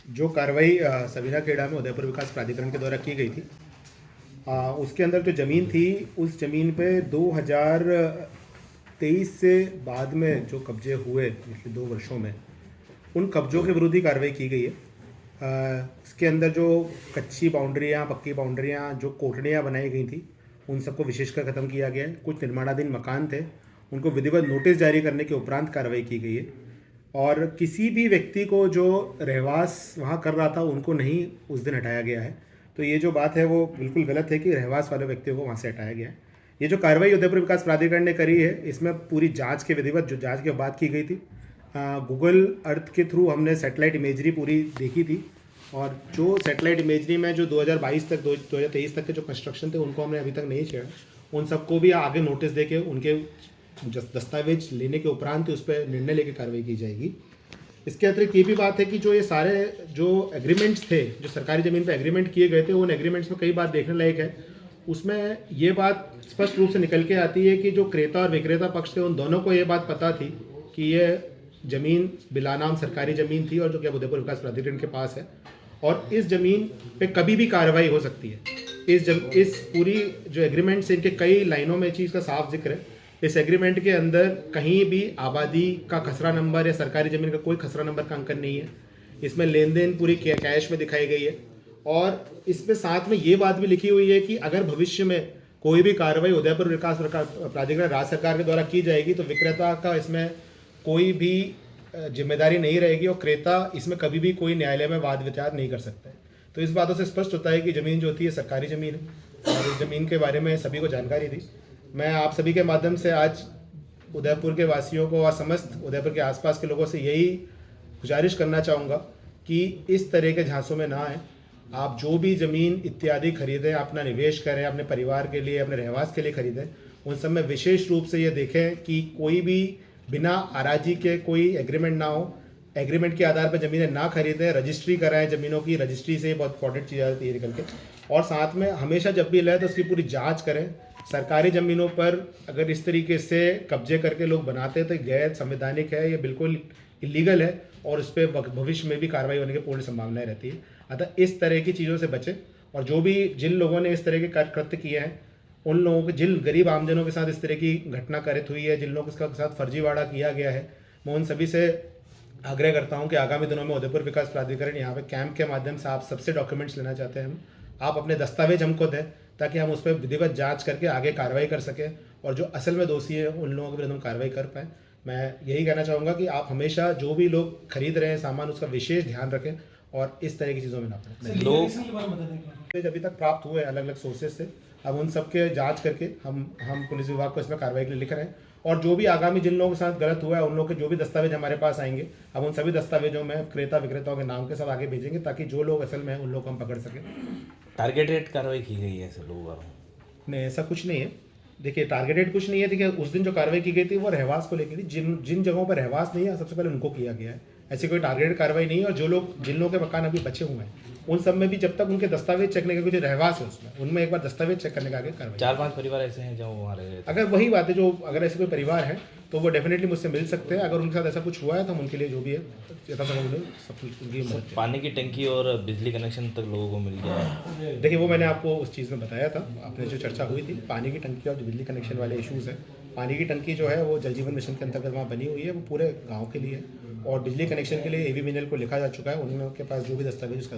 जो कार्रवाई सबीना खेड़ा में उदयपुर विकास प्राधिकरण के द्वारा की गई थी, उसके अंदर जो ज़मीन थी, उस ज़मीन पे 2023 से बाद में जो कब्जे हुए पिछले 2 वर्षों में, उन कब्जों के विरुद्ध ही कार्रवाई की गई है। इसके अंदर जो कच्ची बाउंड्रियाँ, पक्की बाउंड्रियाँ, जो कोठड़ियाँ बनाई गई थी, उन सबको विशेषकर ख़त्म किया गया है। कुछ निर्माणाधीन मकान थे, उनको विधिवत नोटिस जारी करने के उपरांत कार्रवाई की गई है। और किसी भी व्यक्ति को जो रहवास वहाँ कर रहा था, उनको नहीं उस दिन हटाया गया है। तो ये जो बात है वो बिल्कुल गलत है कि रहवास वाले व्यक्तियों को वहाँ से हटाया गया है। ये जो कार्रवाई उदयपुर विकास प्राधिकरण ने करी है, इसमें पूरी जांच के विधिवत जो जांच की बात की गई थी, गूगल अर्थ के थ्रू हमने सैटेलाइट इमेजरी पूरी देखी थी। और जो सैटेलाइट इमेजरी में जो 2022 तक 2023 तक के जो कंस्ट्रक्शन थे, उनको हमने अभी तक नहीं छेड़ा। उन सबको भी आगे नोटिस देके उनके दस्तावेज लेने के उपरांत उस पर निर्णय लेके कार्रवाई की जाएगी। इसके अतिरिक्त ये भी बात है कि जो ये सारे जो एग्रीमेंट्स थे, जो सरकारी ज़मीन पे एग्रीमेंट किए गए थे, उन एग्रीमेंट्स में कई बात देखने लायक है। उसमें ये बात स्पष्ट रूप से निकल के आती है कि जो क्रेता और विक्रेता पक्ष थे, उन दोनों को ये बात पता थी कि ये ज़मीन बिलानाम सरकारी ज़मीन थी और जो कि अब उदयपुर विकास प्राधिकरण के पास है, और इस ज़मीन पे कभी भी कार्रवाई हो सकती है। इस पूरी जो एग्रीमेंट से इनके कई लाइनों में चीज़ का साफ जिक्र है। इस एग्रीमेंट के अंदर कहीं भी आबादी का खसरा नंबर या सरकारी ज़मीन का कोई खसरा नंबर का अंकन नहीं है। इसमें लेन देन पूरी कैश में दिखाई गई है। और इसमें साथ में ये बात भी लिखी हुई है कि अगर भविष्य में कोई भी कार्रवाई उदयपुर विकास प्राधिकरण राज्य सरकार के द्वारा की जाएगी, तो विक्रेता का इसमें कोई भी जिम्मेदारी नहीं रहेगी और क्रेता इसमें कभी भी कोई न्यायालय में वाद विचार नहीं कर सकता है। तो इस बातों से स्पष्ट होता है कि ज़मीन जो होती है सरकारी ज़मीन है, और इस ज़मीन के बारे में सभी को जानकारी थी। मैं आप सभी के माध्यम से आज उदयपुर के वासियों को और समस्त उदयपुर के आसपास के लोगों से यही गुजारिश करना चाहूँगा कि इस तरह के झांसों में ना आए। आप जो भी ज़मीन इत्यादि खरीदें, अपना निवेश करें, अपने परिवार के लिए, अपने रहवास के लिए खरीदें, उन सब में विशेष रूप से ये देखें कि कोई भी बिना आराजी के कोई एग्रीमेंट ना हो। एग्रीमेंट के आधार पर ज़मीनें ना खरीदें, रजिस्ट्री कराएं ज़मीनों की। रजिस्ट्री से बहुत इंपॉर्टेंट चीज़ आती है निकल के। और साथ में हमेशा जब भी लें तो उसकी पूरी जांच करें। सरकारी ज़मीनों पर अगर इस तरीके से कब्जे करके लोग बनाते हैं तो गैर संवैधानिक है, ये बिल्कुल इलीगल है और उस पर भविष्य में भी कार्रवाई होने की पूर्ण संभावनाएं रहती है। अतः इस तरह की चीज़ों से बचें। और जो भी जिन लोगों ने इस तरह के कृत्य किए हैं, उन लोगों के, जिन गरीब आमजनों के साथ इस तरह की घटना कारित हुई है, जिन लोगों के साथ फर्जीवाड़ा किया गया है, मैं उन सभी से आग्रह करता हूं कि आगामी दिनों में उदयपुर विकास प्राधिकरण यहाँ पे कैंप के माध्यम से आप सबसे डॉक्यूमेंट्स लेना चाहते हैं, आप अपने दस्तावेज हमको दें ताकि हम उस पर विधिवत जांच करके आगे कार्रवाई कर सकें और जो असल में दोषी है उन लोगों के विरुद्ध हम कार्रवाई कर पाएँ। मैं यही कहना चाहूँगा कि आप हमेशा जो भी लोग खरीद रहे हैं सामान, उसका विशेष ध्यान रखें और इस तरह की चीज़ों में ना पड़ें। लोग अभी तक प्राप्त हुए अलग अलग सोर्सेज से, अब उन सब के जाँच करके हम पुलिस विभाग को इसमें कार्रवाई के लिए लिख रहे हैं। और जो भी आगामी जिन लोगों के साथ गलत हुआ है, उन लोगों के जो भी दस्तावेज हमारे पास आएंगे, हम उन सभी दस्तावेजों में क्रेता विक्रेताओं के नाम के साथ आगे भेजेंगे ताकि जो लोग असल में हैं उन लोगों को हम पकड़ सकें। टारगेटेड कार्रवाई की गई है ऐसे लोगों पर? नहीं, ऐसा कुछ नहीं है। देखिए, टारगेटेड कुछ नहीं है। देखिए, उस दिन जो कार्रवाई की गई थी वो रहवास को लेकर थी। जिन जगहों पर रहवास नहीं है, सबसे पहले उनको किया गया है। ऐसी कोई टारगेटेड कार्रवाई नहीं है। और जिन लोगों के मकान अभी बचे हुए हैं, उन सब में भी जब तक उनके दस्तावेज चेक नहीं करके, जो रहवास है उसमें, उनमें एक बार दस्तावेज चेक करने का आगे कार्रवाई। 4-5 परिवार ऐसे हैं जो वहाँ रह रहे थे। अगर वही बात है, जो अगर ऐसे कोई परिवार है तो वो डेफिनेटली मुझसे मिल सकते हैं। अगर उनके साथ ऐसा कुछ हुआ है तो हम उनके लिए जो भी है यथासंभव उन्हें सब कुछ उनकी मदद करें। पानी की टंकी और बिजली कनेक्शन तक लोगों को मिल गया है। देखिए, वो मैंने आपको उस चीज़ में बताया था, आपने जो चर्चा हुई थी पानी की टंकी और जो बिजली कनेक्शन वाले इश्यूज़ हैं। पानी की टंकी जो है वो जल जीवन मिशन के अंतर्गत वहाँ बनी हुई है, वो पूरे गाँव के लिए है। और बिजली कनेक्शन के लिए AVBNL को लिखा जा चुका है, उनके पास जो भी दस्तावेज उसका